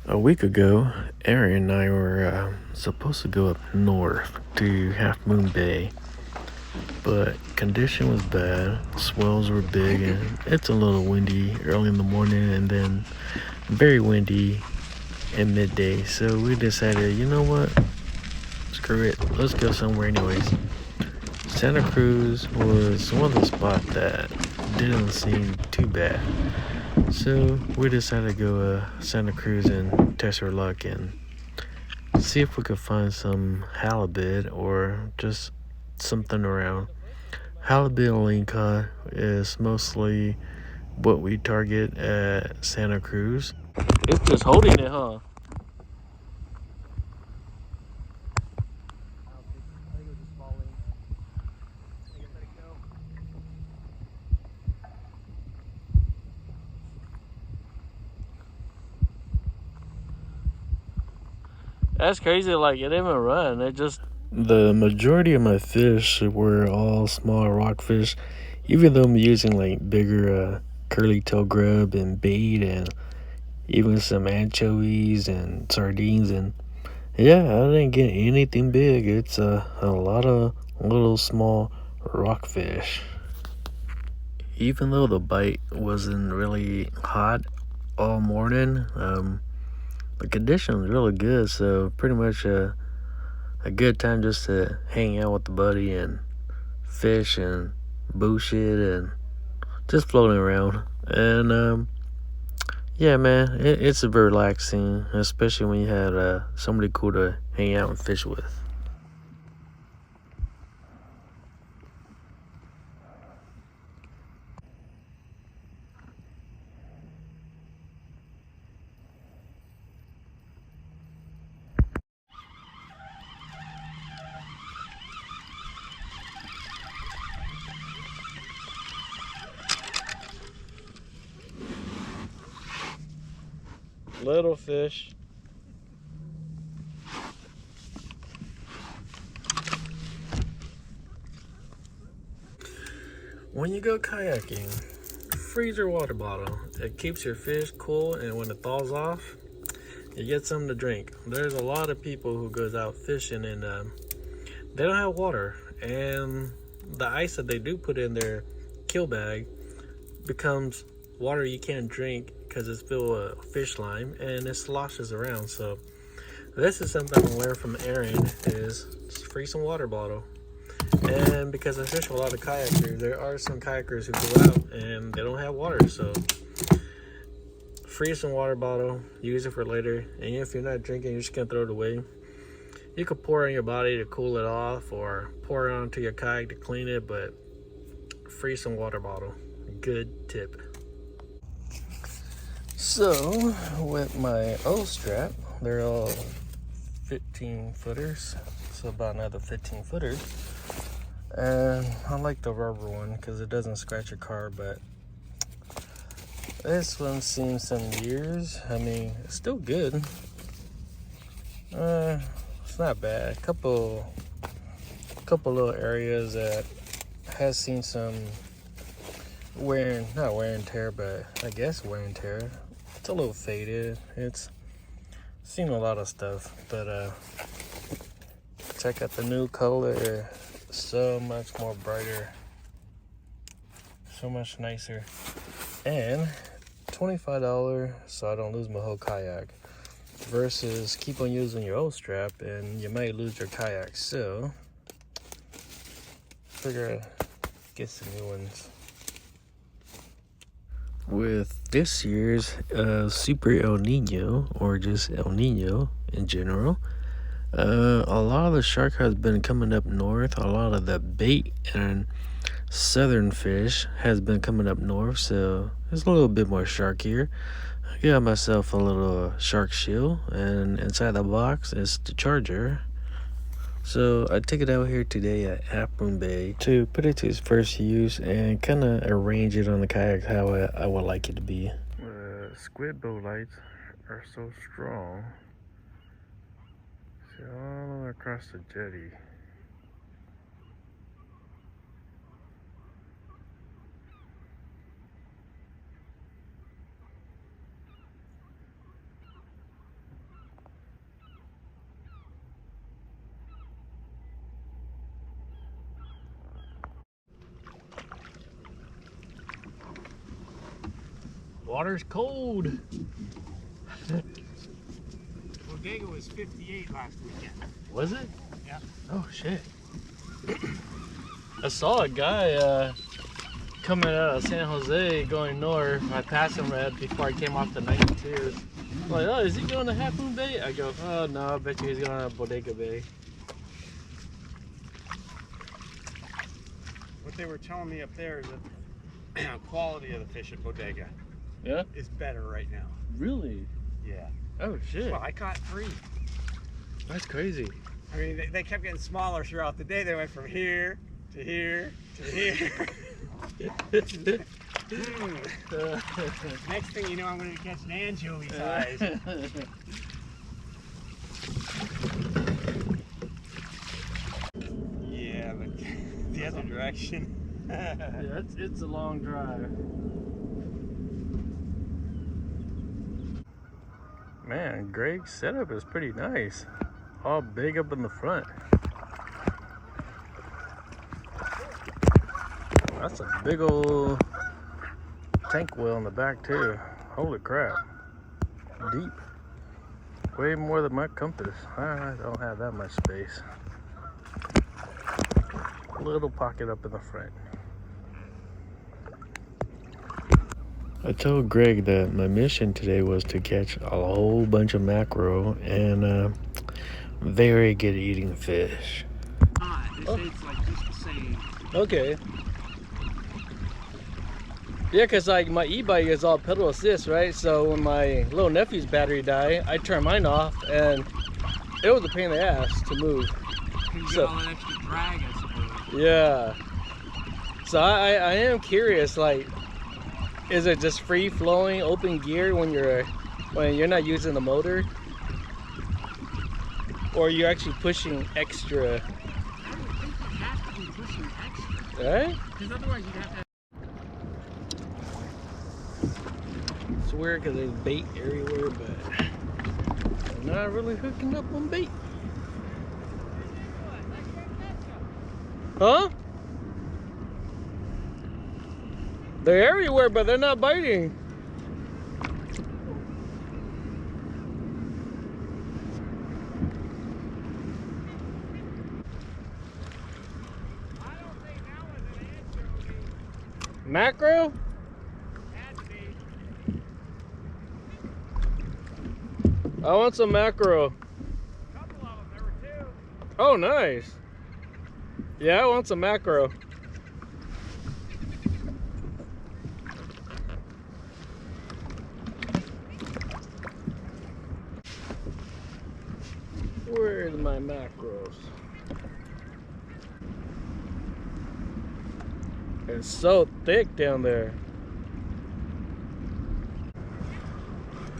A week ago, Aaron and I were supposed to go up north to Half Moon Bay, but condition was bad. Swells were big, and it's a little windy early in the morning, and then very windy at midday. So we decided, you know what? Screw it. Let's go somewhere anyways. Santa Cruz was one of the spots that didn't seem too bad. So we decided to go Santa Cruz and test our luck and see if we could find some halibut or just something around. Halibut and lingcod is mostly what we target at Santa Cruz. It's just holding it, huh? That's crazy. Like, it didn't even run. It just. The majority of my fish were all small rockfish, even though I'm using like bigger curly tail grub and bait and even some anchovies and sardines. And yeah, I didn't get anything big. It's a lot of little small rockfish. Even though the bite wasn't really hot all morning, the condition was really good. So pretty much a good time just to hang out with the buddy and fish and bullshit and just floating around. And yeah, man, it's relaxing, especially when you had somebody cool to hang out and fish with. Little fish. When you go kayaking, freeze your water bottle. It keeps your fish cool, and when it thaws off, you get something to drink. There's a lot of people who goes out fishing and they don't have water, and the ice that they do put in their kill bag becomes water you can't drink because it's filled with fish lime and it sloshes around. So this is something I learned from Aaron: is just freeze some water bottle. And because I fish with a lot of kayakers, there are some kayakers who go out and they don't have water. So freeze some water bottle, use it for later. And if you're not drinking, you're just gonna throw it away. You could pour it on your body to cool it off, or pour it onto your kayak to clean it. But freeze some water bottle. Good tip. So with my O strap, they're all 15 footers, so about another 15 footers. And I like the rubber one because it doesn't scratch your car, but this one's seen some years. I mean, it's still good. It's not bad. Couple little areas that has seen some not wear and tear, but I guess wear and tear. It's a little faded. It's seen a lot of stuff, but check out the new color. So much more brighter, so much nicer, and $25 so I don't lose my whole kayak, versus keep on using your old strap and you might lose your kayak. So figure get some new ones. With this year's Super El Nino, or just El Nino in general, a lot of the shark has been coming up north. A lot of the bait and southern fish has been coming up north, so there's a little bit more shark here. I got myself a little shark shield, and inside the box is the charger. So I took it out here today at Half Moon Bay to put it to its first use and kind of arrange it on the kayak how I would like it to be. Squid bow lights are so strong. See, all the way across the jetty. water's cold. Bodega was 58 last weekend. Was it? Yeah. Oh shit. I saw a guy coming out of San Jose going north. I passed him right before I came off the 92. I'm like, oh, is he going to Half Moon Bay? I go, oh no, I bet you he's going to Bodega Bay. What they were telling me up there is that the quality of the fish at Bodega is better right now. Really? Yeah. Oh shit. Well, I caught 3. That's crazy. I mean, they kept getting smaller throughout the day. They went from here to here to here. Next thing you know, I'm going to catch an anchovy size. Yeah, but the other direction. Yeah, it's a long drive. Man, Greg's setup is pretty nice. All big up in the front. That's a big old tank well in the back too. Holy crap. Deep. Way more than my compass. I don't have that much space. Little pocket up in the front. I told Greg that my mission today was to catch a whole bunch of mackerel and very good eating fish. It's like just the same. Okay. Yeah, cause like my e-bike is all pedal assist, right? So when my little nephew's battery died, I turned mine off, and it was a pain in the ass to move. You get all that extra drag, I suppose. Yeah. So I am curious, like, is it just free flowing, open gear when you're not using the motor, or you're actually pushing extra? I would think you have to be pushing extra. Right? Because otherwise you'd have to. It's weird because there's bait everywhere, but I'm not really hooking up on bait. Huh? They're everywhere, but they're not biting. Mackerel? I want some mackerel. A couple of them, there were 2. Oh, nice. Yeah, I want some mackerel. Where's my mackerels? It's so thick down there.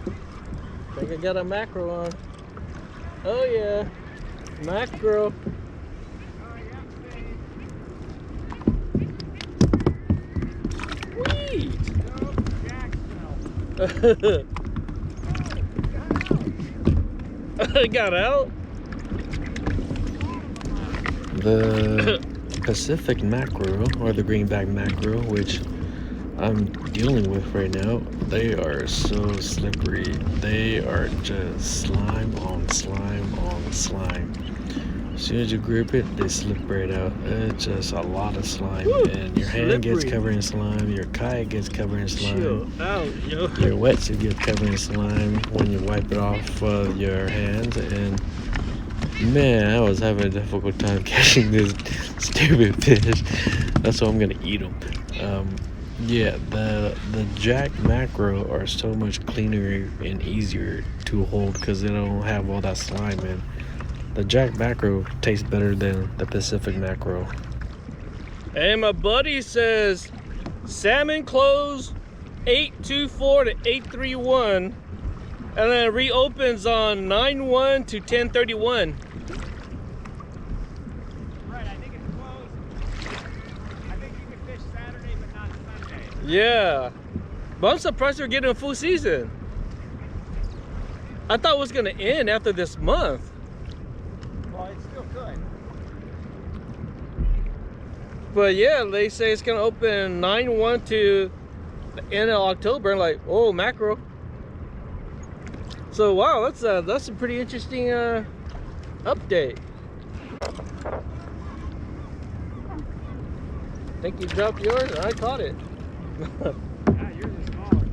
I think I got a mackerel on. Oh yeah, mackerel. Sweet. It got out. The Pacific mackerel, or the greenback mackerel, which I'm dealing with right now, they are so slippery. They are just slime on slime on slime. As soon as you grip it, they slip right out. It's just a lot of slime. Woo, and your hand gets covered in slime, your kayak gets covered in slime. Chill out, yo. Your wetsuit gets covered in slime when you wipe it off your hands. And man, I was having a difficult time catching this stupid fish. That's why I'm gonna eat them. Yeah, the jack mackerel are so much cleaner and easier to hold because they don't have all that slime in. The jack mackerel tastes better than the Pacific mackerel. Hey, my buddy says salmon close 8:24 to 8:31, and then it reopens on 9:1 to 10:31. Right, I think it's closed. I think you can fish Saturday, but not Sunday. Yeah, but I'm surprised they're getting a full season. I thought it was gonna end after this month. Well, it still could. But yeah, they say it's gonna open 9/1 to end of October, like, oh, mackerel. So wow, that's a pretty interesting update. I think you dropped yours and I caught it. Yeah, yours is smaller.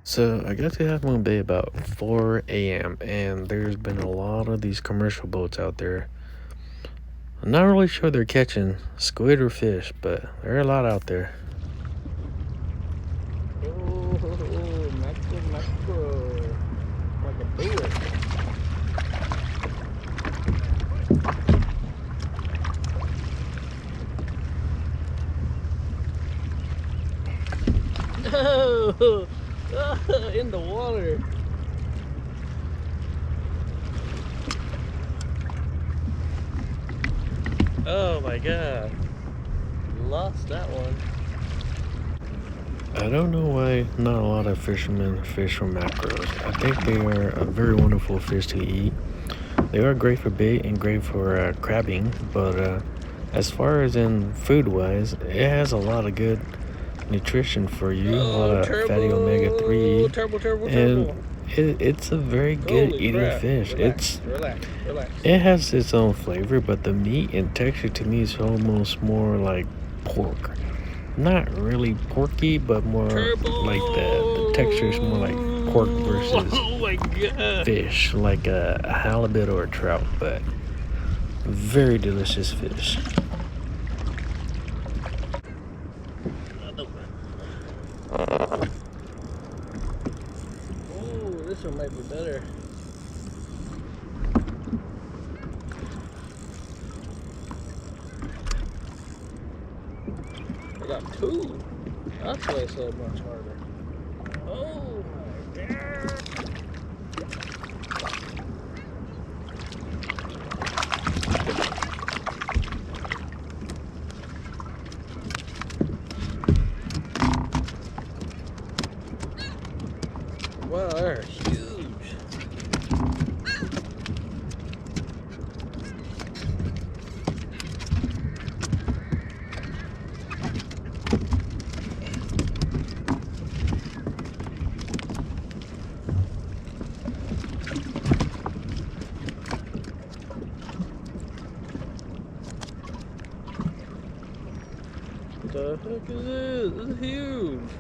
So I got to Half Moon Bay about 4 a.m. and there's been a lot of these commercial boats out there. I'm not really sure they're catching squid or fish, but there are a lot out there. Oh, mackerel, mackerel. Like a bullet. Oh, in the water. Oh my god. Lost that one. I don't know why not a lot of fishermen fish for mackerels. I think they are a very wonderful fish to eat. They are great for bait and great for crabbing, but as far as in food wise, it has a lot of good nutrition for you, a lot of fatty omega-3, and it's a very good eating fish. Relax. It has its own flavor, but the meat and texture to me is almost more like pork. Not really porky, but more like the texture is more like pork versus fish, like a halibut or a trout, but very delicious fish. Oh, this one might be better. I got two. That's why it's so much harder. Oh my god. Wow, they're huge. What the heck is this? This is huge.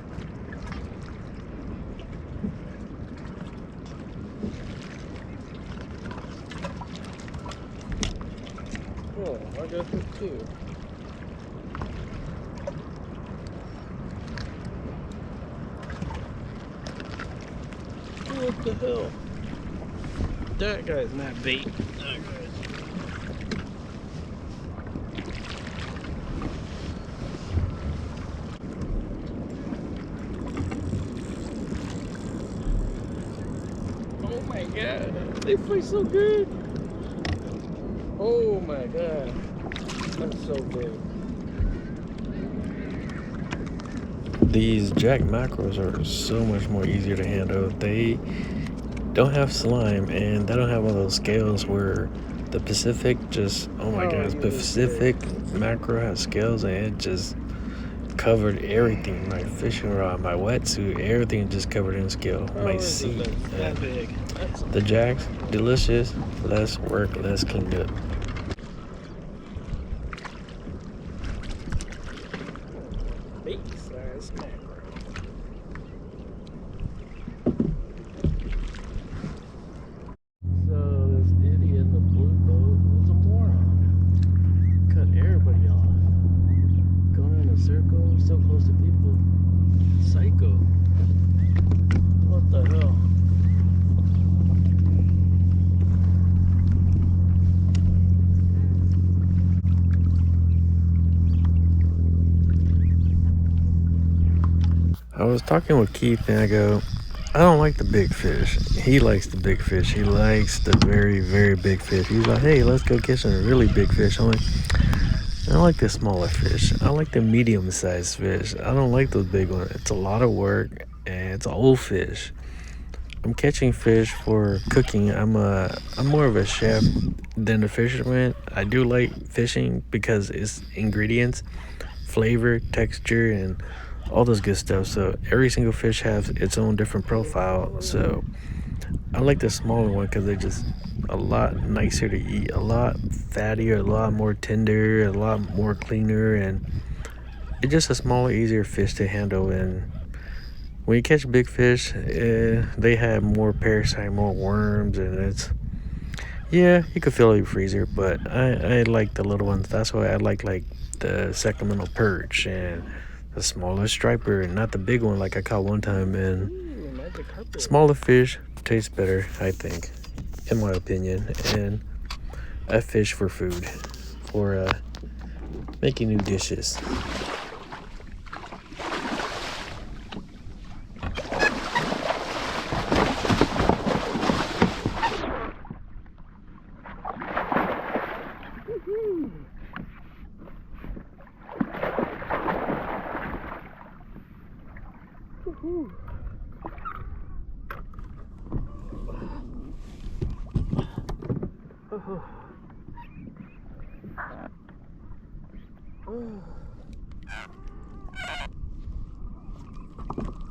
Oh, I got this too. What the hell? That guy's not bait. That guy's... Oh my god, they play so good. Oh my god, that's so big. These jack mackerels are so much more easier to handle. They don't have slime and they don't have all those scales where the Pacific just, oh my god, Pacific mackerel has scales and it just covered everything. My fishing rod, my wetsuit, everything just covered in scale. My seat. That big. The jacks, delicious, less work, less cleaned up. Big size mackerel. So this idiot in the blue boat was a moron. Cut everybody off. Going in a circle, so close to people. Psycho. What the hell? I was talking with Keith and I go, I don't like the big fish. He likes the big fish. He likes the very, very big fish. He's like, hey, let's go catch some really big fish. I'm like, I don't like the smaller fish. I like the medium-sized fish. I don't like those big ones. It's a lot of work and it's old fish. I'm catching fish for cooking. I'm more of a chef than a fisherman. I do like fishing because it's ingredients, flavor, texture, and all those good stuff. So every single fish has its own different profile. So I like the smaller one because they're just a lot nicer to eat, a lot fattier, a lot more tender, a lot more cleaner, and it's just a smaller, easier fish to handle. And when you catch big fish, they have more parasite, more worms, and it's yeah, you could fill your freezer. But I like the little ones. That's why I like the Sacramento perch and the smaller striper, and not the big one like I caught one time. And smaller fish taste better, I think, in my opinion. And I fish for food, for making new dishes.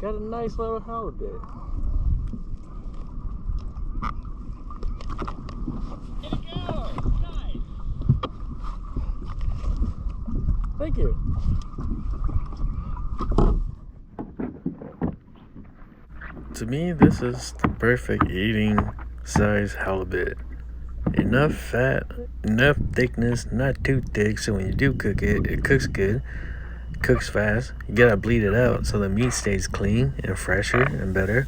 Got a nice little halibut. Get it go! Nice! Thank you. To me, this is the perfect eating size halibut. Enough fat, enough thickness, not too thick, so when you do cook it, it cooks good, cooks fast. You gotta bleed it out so the meat stays clean and fresher and better.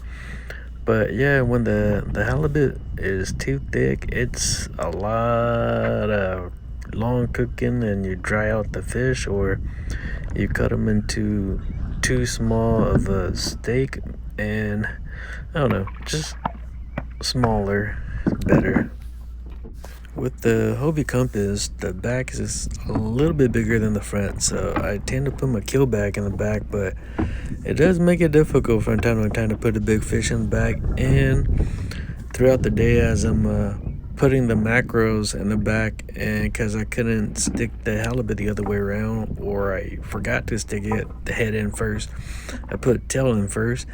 But yeah, when the halibut is too thick, it's a lot of long cooking, and you dry out the fish, or you cut them into too small of a steak, and I don't know, just smaller, better. With the Hobie Compass, the back is a little bit bigger than the front, so I tend to put my kill bag in the back, but it does make it difficult from time to time to put a big fish in the back. And throughout the day, as I'm putting the macros in the back, and because I couldn't stick the halibut the other way around, or I forgot to stick it the head in first, I put tail in first.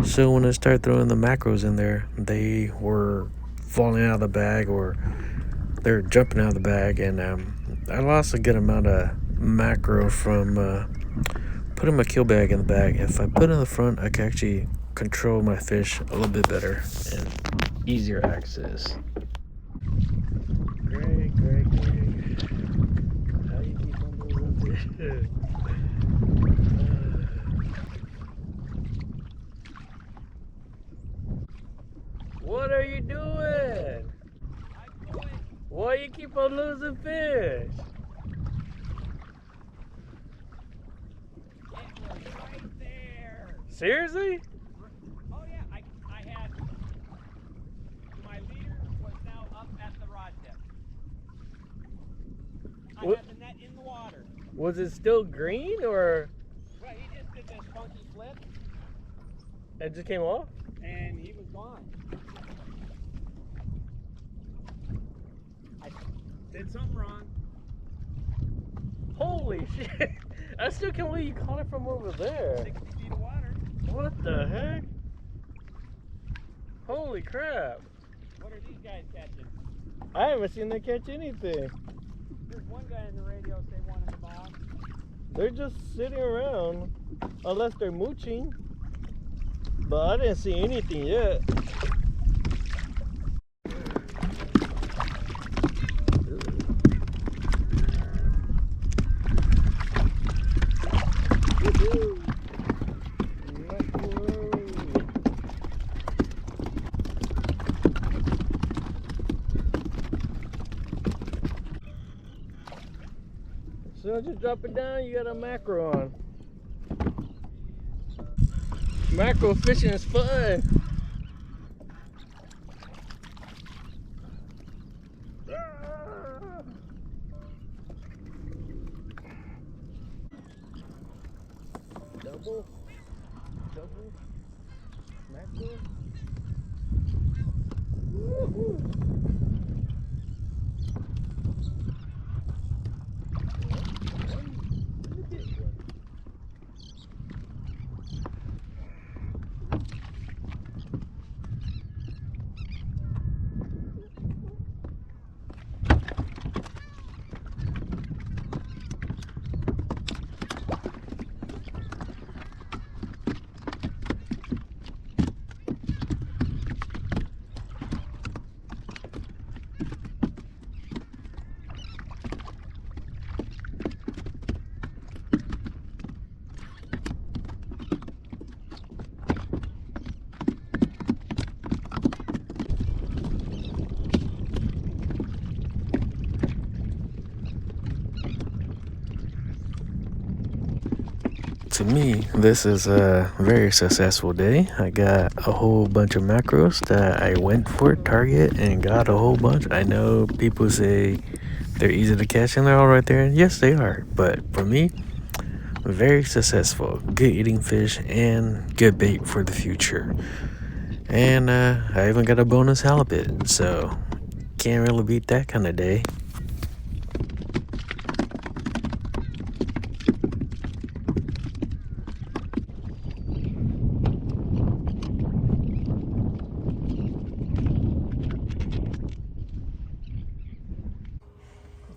So when I start throwing the macros in there, they were falling out of the bag, or they're jumping out of the bag, and I lost a good amount of macro from putting my kill bag in the bag. If I put it in the front, I can actually control my fish a little bit better and easier access. Greg. How you keep on moving fish? What are you doing? Why you keep on losing fish? It was right there! Seriously? Oh yeah, I had... My leader was now up at the rod tip. I had the net in the water. Was it still green, or? Well, he just did this funky flip. It just came off? And he was gone. I did something wrong. Holy shit! I still can't believe you caught it from over there. 60 feet of water. What the heck? Holy crap! What are these guys catching? I haven't seen them catch anything. There's one guy in the radio say one in the box. They're just sitting around, unless they're mooching. But I didn't see anything yet. As soon as you drop it down, you got a mackerel on. Mackerel fishing is fun. Double mackerel. To me, this is a very successful day. I got a whole bunch of macros that I went for target and got a whole bunch. I know people say they're easy to catch and they're all right there. And yes, they are. But for me, very successful. Good eating fish and good bait for the future. And I even got a bonus halibut. So can't really beat that kind of day.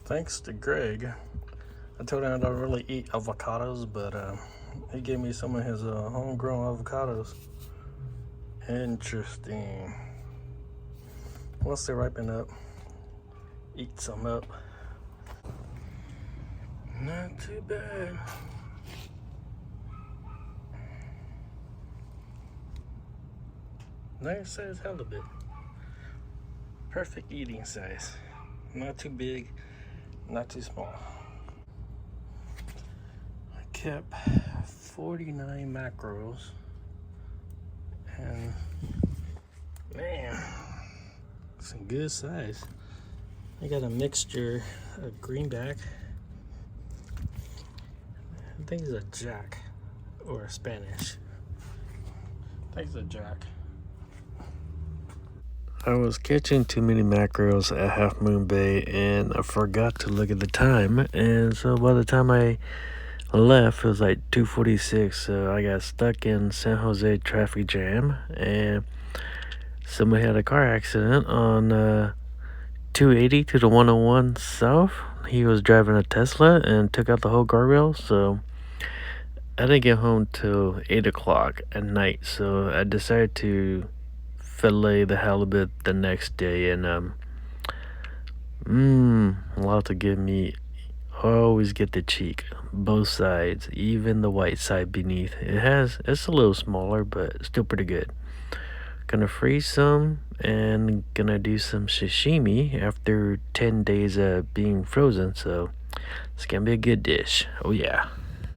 Thanks to Greg. I told him I don't really eat avocados, but he gave me some of his homegrown avocados. Interesting. Once they ripen up, eat some up. Not too bad. Nice size halibut. Perfect eating size. Not too big, not too small. I kept 49 mackerels. And man, some good size. I got a mixture of greenback. I think it's a jack or a Spanish. I think it's a jack. I was catching too many mackerels at Half Moon Bay and I forgot to look at the time. And so by the time I left, it was like 2:46. So I got stuck in San Jose traffic jam and somebody had a car accident on 280 to the 101 south. He was driving a Tesla and took out the whole guardrail. So I didn't get home till 8 o'clock at night. So I decided to fillet the halibut the next day, and lots of good meat. I always get the cheek, both sides, even the white side beneath. It's a little smaller, but still pretty good. Gonna freeze some and gonna do some sashimi after 10 days of being frozen, so it's gonna be a good dish. Oh yeah.